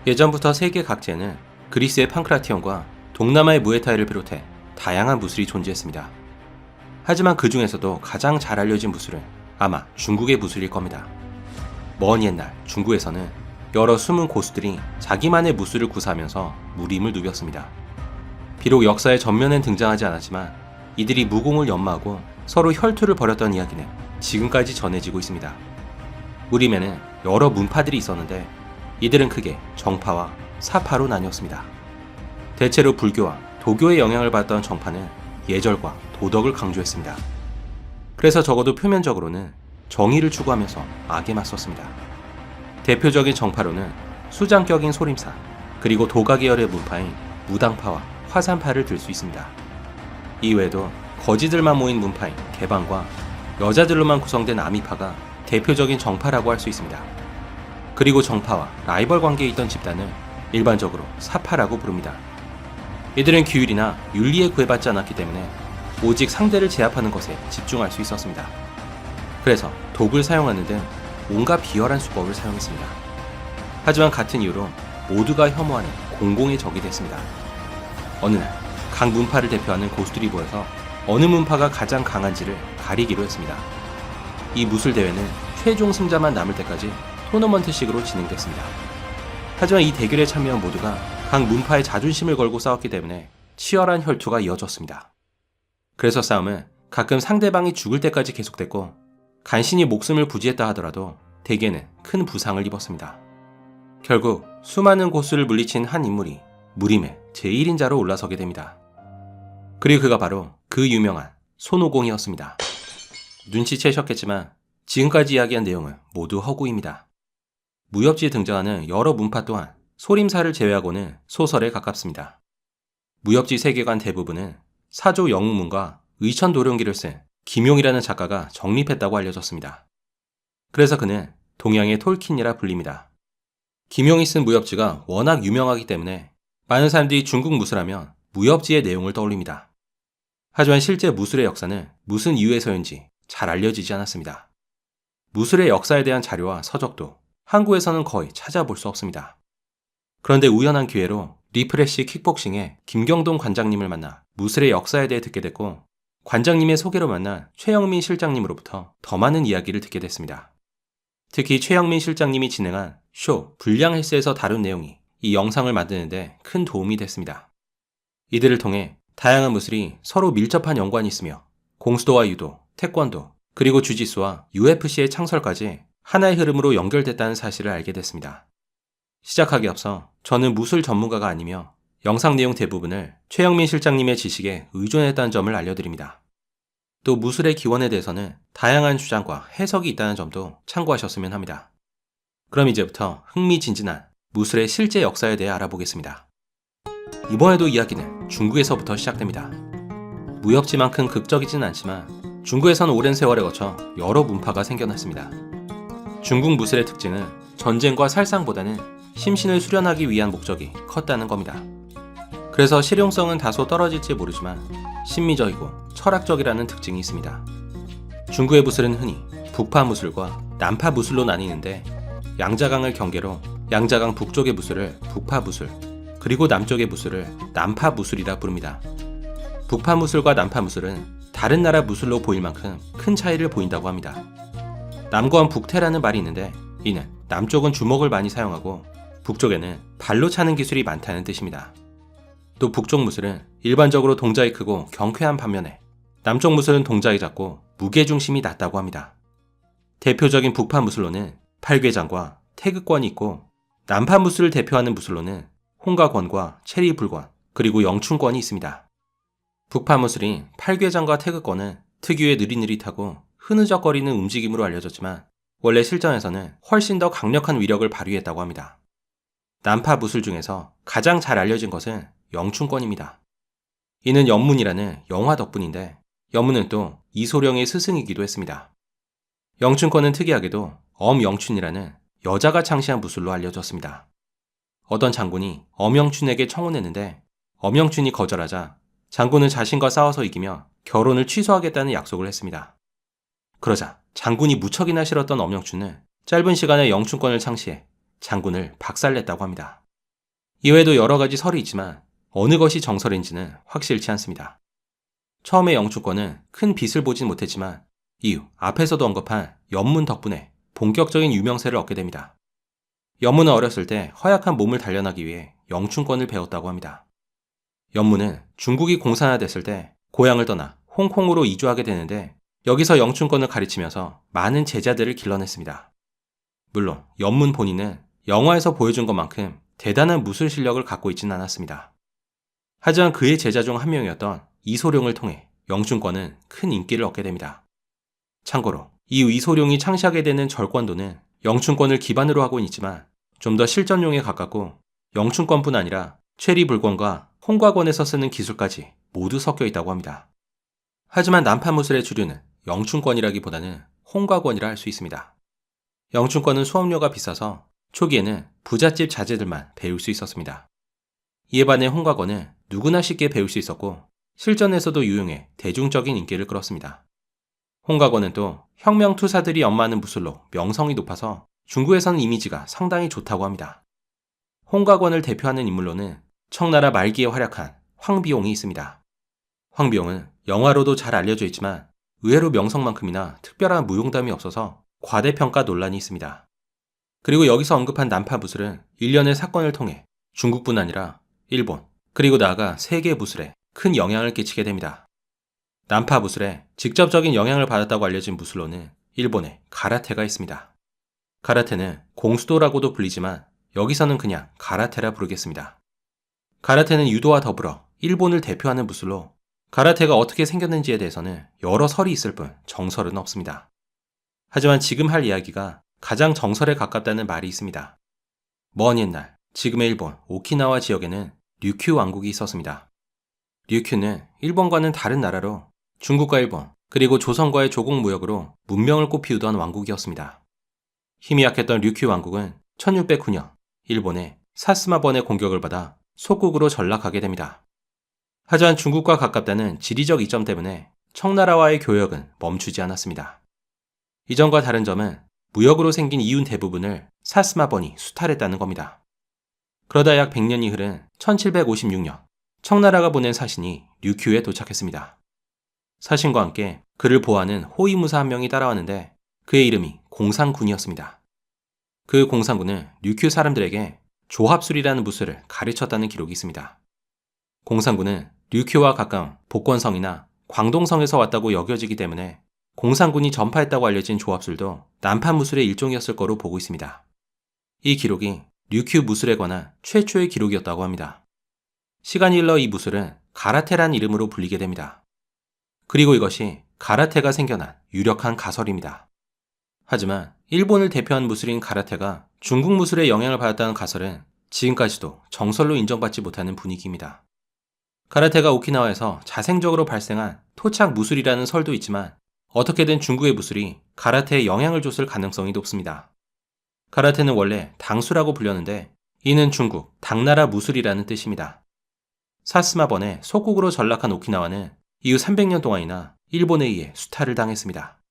예전부터 세계 각지에는 그리스의 판크라티온과 동남아의 무에타이를 비롯해 다양한 무술이 존재했습니다. 하지만 그 중에서도 가장 잘 알려진 무술은 아마 중국의 무술일 겁니다. 먼 옛날 중국에서는 여러 숨은 고수들이 자기만의 무술을 구사하면서 무림을 누볐습니다. 비록 역사의 전면엔 등장하지 않았지만 이들이 무공을 연마하고 서로 혈투를 벌였던 이야기는 지금까지 전해지고 있습니다. 무림에는 여러 문파들이 있었는데 이들은 크게 정파와 사파로 나뉘었습니다. 대체로 불교와 도교의 영향을 받았던 정파는 예절과 도덕을 강조했습니다. 그래서 적어도 표면적으로는 정의를 추구하면서 악에 맞섰습니다. 대표적인 정파로는 수장격인 소림사, 그리고 도가 계열의 문파인 무당파와 화산파를 들 수 있습니다. 이외에도 거지들만 모인 문파인 개방과 여자들로만 구성된 아미파가 대표적인 정파라고 할 수 있습니다. 그리고 정파와 라이벌 관계에 있던 집단을 일반적으로 사파라고 부릅니다. 이들은 규율이나 윤리에 구애받지 않았기 때문에 오직 상대를 제압하는 것에 집중할 수 있었습니다. 그래서 독을 사용하는 등 온갖 비열한 수법을 사용했습니다. 하지만 같은 이유로 모두가 혐오하는 공공의 적이 됐습니다. 어느 날 각 문파를 대표하는 고수들이 모여서 어느 문파가 가장 강한지를 가리기로 했습니다. 이 무술대회는 최종 승자만 남을 때까지 토너먼트식으로 진행됐습니다. 하지만 이 대결에 참여한 모두가 각 문파의 자존심을 걸고 싸웠기 때문에 치열한 혈투가 이어졌습니다. 그래서 싸움은 가끔 상대방이 죽을 때까지 계속됐고 간신히 목숨을 부지했다 하더라도 대개는 큰 부상을 입었습니다. 결국 수많은 고수를 물리친 한 인물이 무림의 제1인자로 올라서게 됩니다. 그리고 그가 바로 그 유명한 손오공이었습니다. 눈치채셨겠지만 지금까지 이야기한 내용은 모두 허구입니다. 무협지에 등장하는 여러 문파 또한 소림사를 제외하고는 소설에 가깝습니다. 무협지 세계관 대부분은 사조 영웅문과 의천도룡기를 쓴 김용이라는 작가가 정립했다고 알려졌습니다. 그래서 그는 동양의 톨킨이라 불립니다. 김용이 쓴 무협지가 워낙 유명하기 때문에 많은 사람들이 중국 무술하면 무협지의 내용을 떠올립니다. 하지만 실제 무술의 역사는 무슨 이유에서인지 잘 알려지지 않았습니다. 무술의 역사에 대한 자료와 서적도 한국에서는 거의 찾아볼 수 없습니다. 그런데 우연한 기회로 리프레시 킥복싱의 김경동 관장님을 만나 무술의 역사에 대해 듣게 됐고 관장님의 소개로 만난 최영민 실장님으로부터 더 많은 이야기를 듣게 됐습니다. 특히 최영민 실장님이 진행한 쇼 불량 헬스에서 다룬 내용이 이 영상을 만드는데 큰 도움이 됐습니다. 이들을 통해 다양한 무술이 서로 밀접한 연관이 있으며 공수도와 유도, 태권도, 그리고 주짓수와 UFC의 창설까지 하나의 흐름으로 연결됐다는 사실을 알게 됐습니다. 시작하기 앞서 저는 무술 전문가가 아니며 영상 내용 대부분을 최영민 실장님의 지식에 의존했다는 점을 알려드립니다. 또 무술의 기원에 대해서는 다양한 주장과 해석이 있다는 점도 참고하셨으면 합니다. 그럼 이제부터 흥미진진한 무술의 실제 역사에 대해 알아보겠습니다. 이번에도 이야기는 중국에서부터 시작됩니다. 무협지만큼 극적이진 않지만 중국에서는 오랜 세월에 거쳐 여러 문파가 생겨났습니다. 중국 무술의 특징은 전쟁과 살상보다는 심신을 수련하기 위한 목적이 컸다는 겁니다. 그래서 실용성은 다소 떨어질지 모르지만 심미적이고 철학적이라는 특징이 있습니다. 중국의 무술은 흔히 북파 무술과 남파 무술로 나뉘는데 양자강을 경계로 양자강 북쪽의 무술을 북파 무술, 그리고 남쪽의 무술을 남파 무술이라 부릅니다. 북파 무술과 남파 무술은 다른 나라 무술로 보일 만큼 큰 차이를 보인다고 합니다. 남권 북태라는 말이 있는데 이는 남쪽은 주먹을 많이 사용하고 북쪽에는 발로 차는 기술이 많다는 뜻입니다. 또 북쪽 무술은 일반적으로 동작이 크고 경쾌한 반면에 남쪽 무술은 동작이 작고 무게중심이 낮다고 합니다. 대표적인 북파 무술로는 팔괘장과 태극권이 있고 남파 무술을 대표하는 무술로는 홍가권과 체리불권, 그리고 영춘권이 있습니다. 북파 무술인 팔괘장과 태극권은 특유의 느릿느릿하고 흐느적거리는 움직임으로 알려졌지만 원래 실전에서는 훨씬 더 강력한 위력을 발휘했다고 합니다. 남파 무술 중에서 가장 잘 알려진 것은 영춘권입니다. 이는 연문이라는 영화 덕분인데 연문은 또 이소룡의 스승이기도 했습니다. 영춘권은 특이하게도 엄영춘이라는 여자가 창시한 무술로 알려졌습니다. 어떤 장군이 엄영춘에게 청혼했는데 엄영춘이 거절하자 장군은 자신과 싸워서 이기며 결혼을 취소하겠다는 약속을 했습니다. 그러자 장군이 무척이나 싫었던 엄영춘은 짧은 시간에 영춘권을 창시해 장군을 박살냈다고 합니다. 이외에도 여러 가지 설이 있지만 어느 것이 정설인지는 확실치 않습니다. 처음에 영춘권은 큰 빛을 보진 못했지만 이후 앞에서도 언급한 연문 덕분에 본격적인 유명세를 얻게 됩니다. 연문은 어렸을 때 허약한 몸을 단련하기 위해 영춘권을 배웠다고 합니다. 연문은 중국이 공산화됐을 때 고향을 떠나 홍콩으로 이주하게 되는데 여기서 영춘권을 가르치면서 많은 제자들을 길러냈습니다. 물론 연문 본인은 영화에서 보여준 것만큼 대단한 무술 실력을 갖고 있지는 않았습니다. 하지만 그의 제자 중 한 명이었던 이소룡을 통해 영춘권은 큰 인기를 얻게 됩니다. 참고로 이 이소룡이 창시하게 되는 절권도는 영춘권을 기반으로 하고 있지만 좀 더 실전용에 가깝고 영춘권뿐 아니라 최리불권과 홍과권에서 쓰는 기술까지 모두 섞여 있다고 합니다. 하지만 난파무술의 주류는 영춘권이라기보다는 홍과권이라 할 수 있습니다. 영춘권은 수업료가 비싸서 초기에는 부잣집 자제들만 배울 수 있었습니다. 이에 반해 홍과권은 누구나 쉽게 배울 수 있었고 실전에서도 유용해 대중적인 인기를 끌었습니다. 홍과권은 또 혁명투사들이 연마하는 무술로 명성이 높아서 중국에서는 이미지가 상당히 좋다고 합니다. 홍과권을 대표하는 인물로는 청나라 말기에 활약한 황비용이 있습니다. 황비용은 영화로도 잘 알려져 있지만 의외로 명성만큼이나 특별한 무용담이 없어서 과대평가 논란이 있습니다. 그리고 여기서 언급한 난파무술은 일련의 사건을 통해 중국뿐 아니라 일본, 그리고 나아가 세계 무술에 큰 영향을 끼치게 됩니다. 난파무술에 직접적인 영향을 받았다고 알려진 무술로는 일본의 가라테가 있습니다. 가라테는 공수도라고도 불리지만 여기서는 그냥 가라테라 부르겠습니다. 가라테는 유도와 더불어 일본을 대표하는 무술로 가라테가 어떻게 생겼는지에 대해서는 여러 설이 있을 뿐 정설은 없습니다. 하지만 지금 할 이야기가 가장 정설에 가깝다는 말이 있습니다. 먼 옛날 지금의 일본 오키나와 지역에는 류큐 왕국이 있었습니다. 류큐는 일본과는 다른 나라로 중국과 일본 그리고 조선과의 조공 무역으로 문명을 꽃피우던 왕국이었습니다. 힘이 약했던 류큐 왕국은 1609년 일본의 사스마번의 공격을 받아 속국으로 전락하게 됩니다. 하지만 중국과 가깝다는 지리적 이점 때문에 청나라와의 교역은 멈추지 않았습니다. 이전과 다른 점은 무역으로 생긴 이윤 대부분을 사스마번이 수탈했다는 겁니다. 그러다 약 100년이 흐른 1756년 청나라가 보낸 사신이 류큐에 도착했습니다. 사신과 함께 그를 보호하는 호위무사 한 명이 따라왔는데 그의 이름이 공상군이었습니다. 그 공상군은 류큐 사람들에게 조합술이라는 무술을 가르쳤다는 기록이 있습니다. 공상군은 류큐와 가까운 복권성이나 광동성에서 왔다고 여겨지기 때문에 공상군이 전파했다고 알려진 조합술도 난파무술의 일종이었을 거로 보고 있습니다. 이 기록이 류큐 무술에 관한 최초의 기록이었다고 합니다. 시간이 흘러 이 무술은 가라테란 이름으로 불리게 됩니다. 그리고 이것이 가라테가 생겨난 유력한 가설입니다. 하지만 일본을 대표한 무술인 가라테가 중국 무술에 영향을 받았다는 가설은 지금까지도 정설로 인정받지 못하는 분위기입니다. 가라테가 오키나와에서 자생적으로 발생한 토착 무술이라는 설도 있지만 어떻게든 중국의 무술이 가라테에 영향을 줬을 가능성이 높습니다. 가라테는 원래 당수라고 불렸는데 이는 중국 당나라 무술이라는 뜻입니다. 사스마번의 속국으로 전락한 오키나와는 이후 300년 동안이나 일본에 의해 수탈을 당했습니다.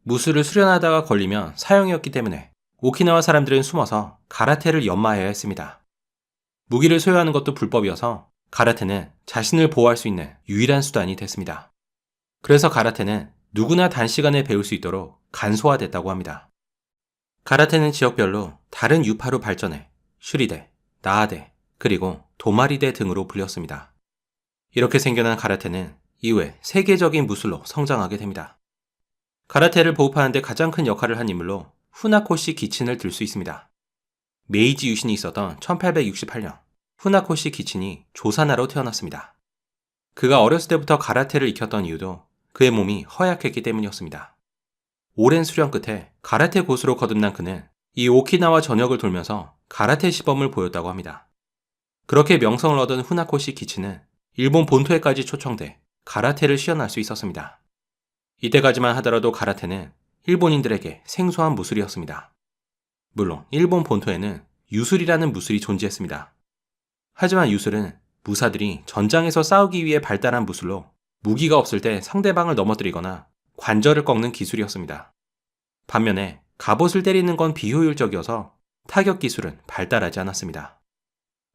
무술을 수련하다가 걸리면 사형이었기 때문에 오키나와 사람들은 숨어서 가라테를 연마해야 했습니다. 무기를 소유하는 것도 불법이어서 가라테는 자신을 보호할 수 있는 유일한 수단이 됐습니다. 그래서 가라테는 누구나 단시간에 배울 수 있도록 간소화됐다고 합니다. 가라테는 지역별로 다른 유파로 발전해 슈리대, 나아대, 그리고 도마리대 등으로 불렸습니다. 이렇게 생겨난 가라테는 이후에 세계적인 무술로 성장하게 됩니다. 가라테를 보급하는 데 가장 큰 역할을 한 인물로 후나코시 기친을 들 수 있습니다. 메이지 유신이 있었던 1868년 후나코시 기친이 조사나로 태어났습니다. 그가 어렸을 때부터 가라테를 익혔던 이유도 그의 몸이 허약했기 때문이었습니다. 오랜 수련 끝에 가라테 고수로 거듭난 그는 이 오키나와 전역을 돌면서 가라테 시범을 보였다고 합니다. 그렇게 명성을 얻은 후나코시 기치는 일본 본토에까지 초청돼 가라테를 시연할 수 있었습니다. 이때까지만 하더라도 가라테는 일본인들에게 생소한 무술이었습니다. 물론 일본 본토에는 유술이라는 무술이 존재했습니다. 하지만 유술은 무사들이 전장에서 싸우기 위해 발달한 무술로 무기가 없을 때 상대방을 넘어뜨리거나 관절을 꺾는 기술이었습니다. 반면에 갑옷을 때리는 건 비효율적이어서 타격 기술은 발달하지 않았습니다.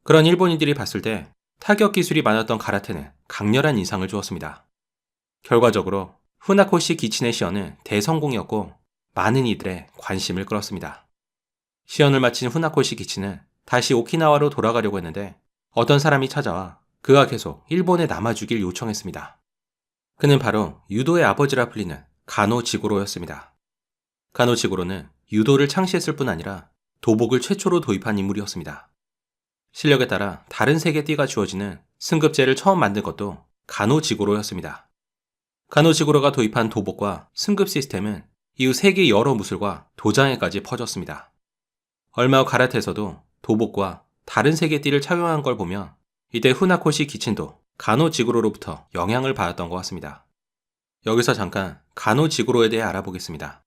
그런 일본인들이 봤을 때 타격 기술이 많았던 가라테는 강렬한 인상을 주었습니다. 결과적으로 후나코시 기치네 시연은 대성공이었고 많은 이들의 관심을 끌었습니다. 시연을 마친 후나코시 기치는 다시 오키나와로 돌아가려고 했는데 어떤 사람이 찾아와 그가 계속 일본에 남아주길 요청했습니다. 그는 바로 유도의 아버지라 불리는 가노 지고로였습니다. 가노 지고로는 유도를 창시했을 뿐 아니라 도복을 최초로 도입한 인물이었습니다. 실력에 따라 다른 색의 띠가 주어지는 승급제를 처음 만든 것도 가노 지고로였습니다. 가노 지고로가 도입한 도복과 승급 시스템은 이후 세계 여러 무술과 도장에까지 퍼졌습니다. 얼마 후 가라테에서도 도복과 다른 색의 띠를 착용한 걸 보면 이때 후나코시 기친도 가노 지고로로부터 영향을 받았던 것 같습니다. 여기서 잠깐 가노 지고로에 대해 알아보겠습니다.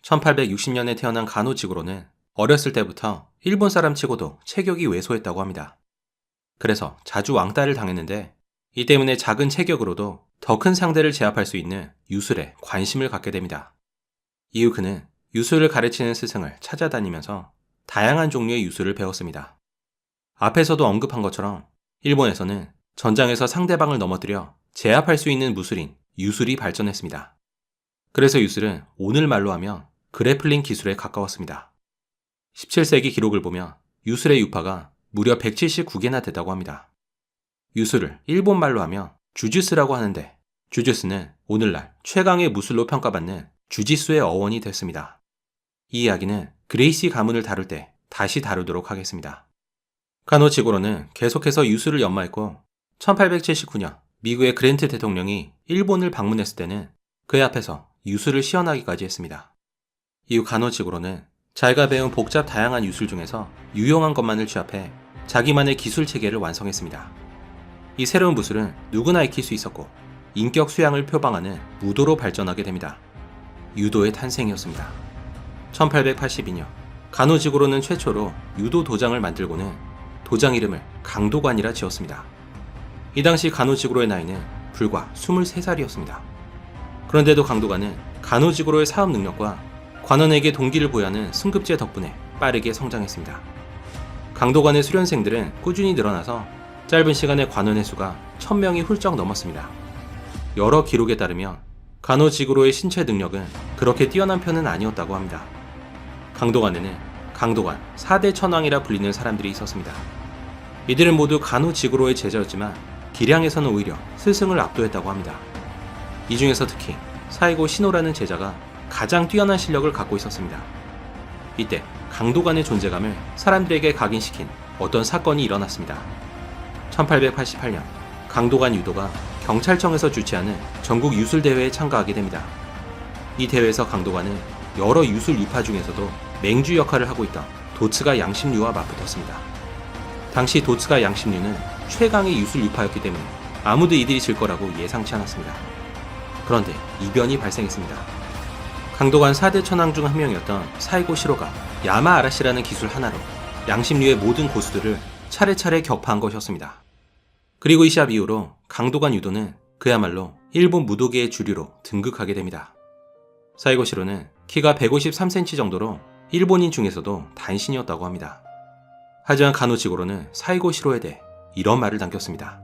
1860년에 태어난 가노 지고로는 어렸을 때부터 일본 사람 치고도 체격이 왜소했다고 합니다. 그래서 자주 왕따를 당했는데 이 때문에 작은 체격으로도 더 큰 상대를 제압할 수 있는 유술에 관심을 갖게 됩니다. 이후 그는 유술을 가르치는 스승을 찾아다니면서 다양한 종류의 유술을 배웠습니다. 앞에서도 언급한 것처럼 일본에서는 전장에서 상대방을 넘어뜨려 제압할 수 있는 무술인 유술이 발전했습니다. 그래서 유술은 오늘 말로 하면 그래플링 기술에 가까웠습니다. 17세기 기록을 보면 유술의 유파가 무려 179개나 됐다고 합니다. 유술을 일본 말로 하면 주짓수라고 하는데 주짓수는 오늘날 최강의 무술로 평가받는 주짓수의 어원이 됐습니다. 이 이야기는 그레이시 가문을 다룰 때 다시 다루도록 하겠습니다. 가노 지고로는 계속해서 유술을 연마했고 1879년 미국의 그랜트 대통령이 일본을 방문했을 때는 그의 앞에서 유술을 시연하기까지 했습니다. 이후 가노 지고로는 자기가 배운 복잡 다양한 유술 중에서 유용한 것만을 취합해 자기만의 기술 체계를 완성했습니다. 이 새로운 무술은 누구나 익힐 수 있었고 인격 수양을 표방하는 무도로 발전하게 됩니다. 유도의 탄생이었습니다. 1882년 가노 지고로는 최초로 유도 도장을 만들고는 도장 이름을 강도관이라 지었습니다. 이 당시 가노 지고로의 나이는 불과 23살이었습니다. 그런데도 강도관은 가노 지고로의 사업 능력과 관원에게 동기를 부여하는 승급제 덕분에 빠르게 성장했습니다. 강도관의 수련생들은 꾸준히 늘어나서 짧은 시간에 관원의 수가 1000명이 훌쩍 넘었습니다. 여러 기록에 따르면 가노 지고로의 신체 능력은 그렇게 뛰어난 편은 아니었다고 합니다. 강도관에는 강도관 4대 천왕이라 불리는 사람들이 있었습니다. 이들은 모두 가노 지고로의 제자였지만 기량에서는 오히려 스승을 압도했다고 합니다. 이 중에서 특히 사이고 시노라는 제자가 가장 뛰어난 실력을 갖고 있었습니다. 이때 강도관의 존재감을 사람들에게 각인시킨 어떤 사건이 일어났습니다. 1888년 강도관 유도가 경찰청에서 주최하는 전국 유술대회에 참가하게 됩니다. 이 대회에서 강도관은 여러 유술 유파 중에서도 맹주 역할을 하고 있던 도츠가 양심류와 맞붙었습니다. 당시 도츠가 양심류는 최강의 유술 유파였기 때문에 아무도 이들이 질 거라고 예상치 않았습니다. 그런데 이변이 발생했습니다. 강도관 4대 천왕 중 한 명이었던 사이고 시로가 야마 아라시라는 기술 하나로 양심류의 모든 고수들을 차례차례 격파한 것이었습니다. 그리고 이 시합 이후로 강도관 유도는 그야말로 일본 무도계의 주류로 등극하게 됩니다. 사이고 시로는 키가 153cm 정도로 일본인 중에서도 단신이었다고 합니다. 하지만 가노 지고로는 사이고 시로에 대해 이런 말을 남겼습니다.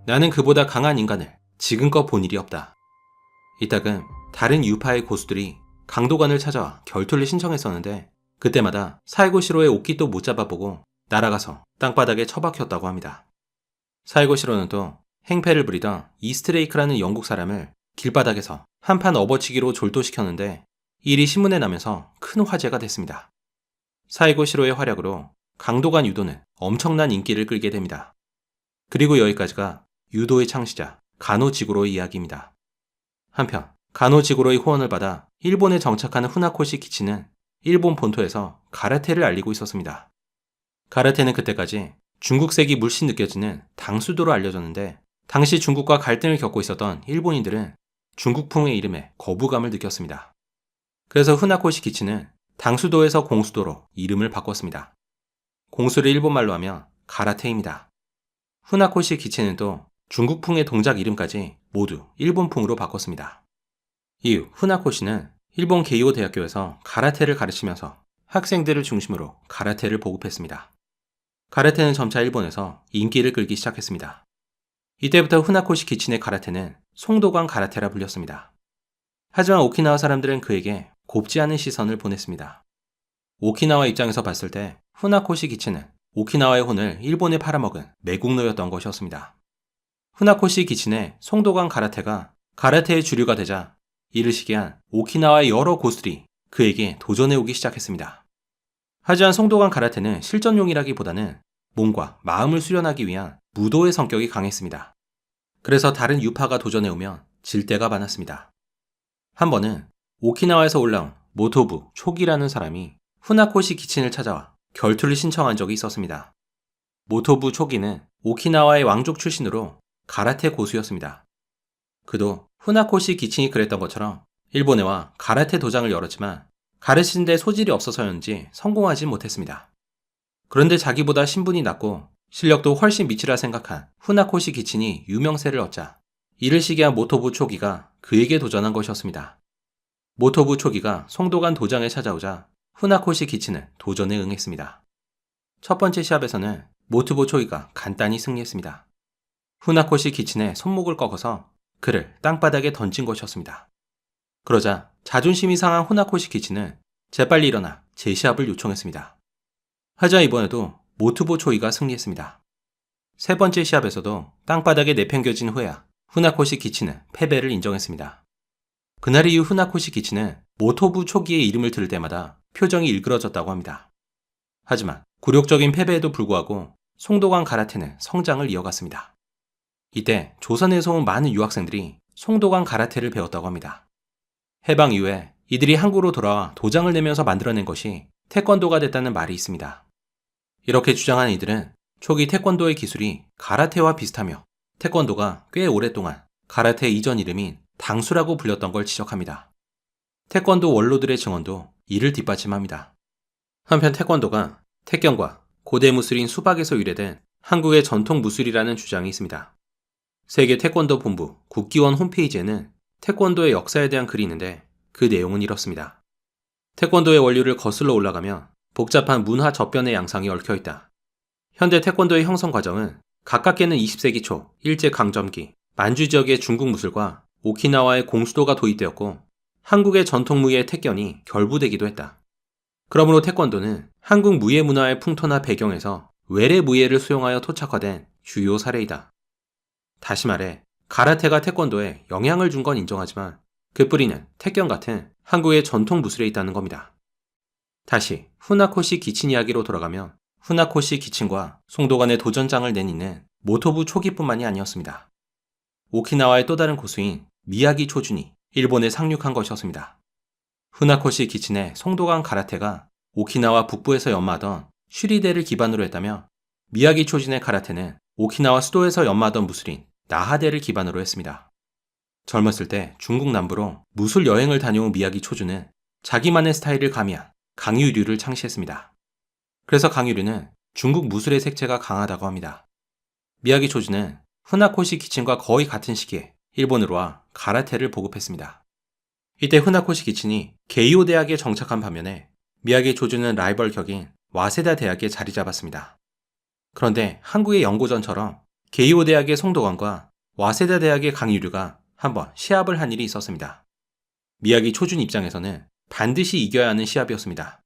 나는 그보다 강한 인간을 지금껏 본 일이 없다. 이따금 다른 유파의 고수들이 강도관을 찾아와 결투를 신청했었는데 그때마다 사이고 시로의 옷깃도 못 잡아보고 날아가서 땅바닥에 처박혔다고 합니다. 사이고 시로는 또 행패를 부리던 이스트레이크라는 영국 사람을 길바닥에서 한판 업어치기로 졸도시켰는데 일이 신문에 나면서 큰 화제가 됐습니다. 사이고 시로의 활약으로 강도관 유도는 엄청난 인기를 끌게 됩니다. 그리고 여기까지가 유도의 창시자 가노 지고로의 이야기입니다. 한편 가노 지고로의 후원을 받아 일본에 정착하는 후나코시 기치는 일본 본토에서 가라테를 알리고 있었습니다. 가라테는 그때까지 중국색이 물씬 느껴지는 당수도로 알려졌는데 당시 중국과 갈등을 겪고 있었던 일본인들은 중국풍의 이름에 거부감을 느꼈습니다. 그래서 후나코시 기치는 당수도에서 공수도로 이름을 바꿨습니다. 공수를 일본말로 하면 가라테입니다. 후나코시 기치는 또 중국풍의 동작 이름까지 모두 일본풍으로 바꿨습니다. 이후 후나코시는 일본 게이오 대학교에서 가라테를 가르치면서 학생들을 중심으로 가라테를 보급했습니다. 가라테는 점차 일본에서 인기를 끌기 시작했습니다. 이때부터 후나코시 기친의 가라테는 송도관 가라테라 불렸습니다. 하지만 오키나와 사람들은 그에게 곱지 않은 시선을 보냈습니다. 오키나와 입장에서 봤을 때 후나코시 기친은 오키나와의 혼을 일본에 팔아먹은 매국노였던 것이었습니다. 후나코시 기친의 송도관 가라테가 가라테의 주류가 되자 이를 시기한 오키나와의 여러 고수들이 그에게 도전해오기 시작했습니다. 하지만 송도관 가라테는 실전용이라기보다는 몸과 마음을 수련하기 위한 무도의 성격이 강했습니다. 그래서 다른 유파가 도전해오면 질 때가 많았습니다. 한 번은 오키나와에서 올라온 모토부 초기라는 사람이 후나코시 기친을 찾아와 결투를 신청한 적이 있었습니다. 모토부 초기는 오키나와의 왕족 출신으로 가라테 고수였습니다. 그도 후나코시 기친이 그랬던 것처럼 일본에 와 가라테 도장을 열었지만 가르치는 데 소질이 없어서였는지 성공하지 못했습니다. 그런데 자기보다 신분이 낮고 실력도 훨씬 미치라 생각한 후나코시 기친이 유명세를 얻자 이를 시기한 모토부 초기가 그에게 도전한 것이었습니다. 모토부 초기가 송도관 도장에 찾아오자 후나코시 기친은 도전에 응했습니다. 첫 번째 시합에서는 모토부 초기가 간단히 승리했습니다. 후나코시 기친의 손목을 꺾어서 그를 땅바닥에 던진 것이었습니다. 그러자 자존심이 상한 후나코시 기친은 재빨리 일어나 재시합을 요청했습니다. 하지만 이번에도 모토부 초이가 승리했습니다. 세 번째 시합에서도 땅바닥에 내팽겨진 후에야 후나코시 기친은 패배를 인정했습니다. 그날 이후 후나코시 기친은 모토부 초기의 이름을 들을 때마다 표정이 일그러졌다고 합니다. 하지만 굴욕적인 패배에도 불구하고 송도관 가라테는 성장을 이어갔습니다. 이때 조선에서 온 많은 유학생들이 송도관 가라테를 배웠다고 합니다. 해방 이후에 이들이 한국으로 돌아와 도장을 내면서 만들어낸 것이 태권도가 됐다는 말이 있습니다. 이렇게 주장한 이들은 초기 태권도의 기술이 가라테와 비슷하며 태권도가 꽤 오랫동안 가라테 이전 이름인 당수라고 불렸던 걸 지적합니다. 태권도 원로들의 증언도 이를 뒷받침합니다. 한편 태권도가 태경과 고대 무술인 수박에서 유래된 한국의 전통 무술이라는 주장이 있습니다. 세계 태권도 본부 국기원 홈페이지에는 태권도의 역사에 대한 글이 있는데 그 내용은 이렇습니다. 태권도의 원류를 거슬러 올라가면 복잡한 문화 저변의 양상이 얽혀있다. 현대 태권도의 형성 과정은 가깝게는 20세기 초 일제강점기 만주 지역의 중국 무술과 오키나와의 공수도가 도입되었고 한국의 전통 무예의 택견이 결부되기도 했다. 그러므로 태권도는 한국 무예 문화의 풍토나 배경에서 외래 무예를 수용하여 토착화된 주요 사례이다. 다시 말해 가라테가 태권도에 영향을 준 건 인정하지만 그 뿌리는 택견 같은 한국의 전통 무술에 있다는 겁니다. 다시 후나코시 기친 이야기로 돌아가면 후나코시 기친과 송도관의 도전장을 낸 이는 모토부 초기뿐만이 아니었습니다. 오키나와의 또 다른 고수인 미야기 초준이 일본에 상륙한 것이었습니다. 후나코시 기친의 송도관 가라테가 오키나와 북부에서 연마하던 슈리대를 기반으로 했다며 미야기 초준의 가라테는 오키나와 수도에서 연마하던 무술인 나하대를 기반으로 했습니다. 젊었을 때 중국 남부로 무술 여행을 다녀온 미야기 초준은 자기만의 스타일을 가미한 강유류를 창시했습니다. 그래서 강유류는 중국 무술의 색채가 강하다고 합니다. 미야기 초준은 후나코시 기친과 거의 같은 시기에 일본으로 와 가라테를 보급했습니다. 이때 후나코시 기친이 게이오 대학에 정착한 반면에 미야기 초준은 라이벌 격인 와세다 대학에 자리 잡았습니다. 그런데 한국의 연고전처럼 게이오 대학의 송도관과 와세다 대학의 강유류가 한번 시합을 한 일이 있었습니다. 미야기 초준 입장에서는 반드시 이겨야 하는 시합이었습니다.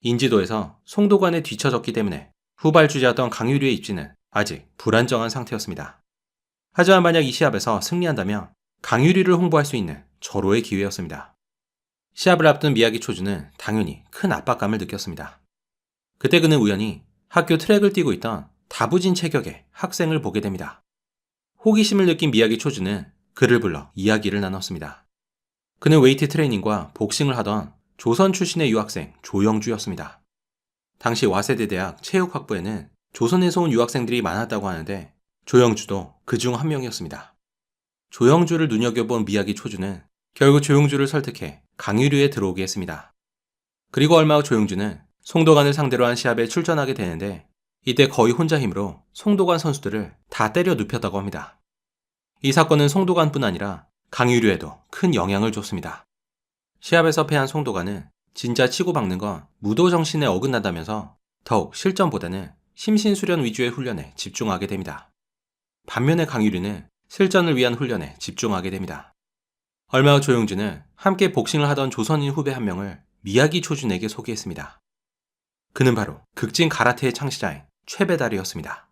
인지도에서 송도관에 뒤처졌기 때문에 후발주자였던 강유류의 입지는 아직 불안정한 상태였습니다. 하지만 만약 이 시합에서 승리한다면 강유류를 홍보할 수 있는 절호의 기회였습니다. 시합을 앞둔 미야기 초준은 당연히 큰 압박감을 느꼈습니다. 그때 그는 우연히 학교 트랙을 뛰고 있던 다부진 체격의 학생을 보게 됩니다. 호기심을 느낀 미야기 초준은 그를 불러 이야기를 나눴습니다. 그는 웨이트 트레이닝과 복싱을 하던 조선 출신의 유학생 조영주였습니다. 당시 와세대 대학 체육학부에는 조선에서 온 유학생들이 많았다고 하는데 조영주도 그 중 한 명이었습니다. 조영주를 눈여겨본 미야기 초준은 결국 조영주를 설득해 강유류에 들어오게 했습니다. 그리고 얼마 후 조영주는 송도관을 상대로 한 시합에 출전하게 되는데 이때 거의 혼자 힘으로 송도관 선수들을 다 때려 눕혔다고 합니다. 이 사건은 송도관뿐 아니라 강유류에도 큰 영향을 줬습니다. 시합에서 패한 송도관은 진짜 치고박는 건 무도 정신에 어긋난다면서 더욱 실전보다는 심신수련 위주의 훈련에 집중하게 됩니다. 반면에 강유리는 실전을 위한 훈련에 집중하게 됩니다. 얼마 후 조용준은 함께 복싱을 하던 조선인 후배 한 명을 미야기 초준에게 소개했습니다. 그는 바로 극진 가라테의 창시자인 최배달이었습니다.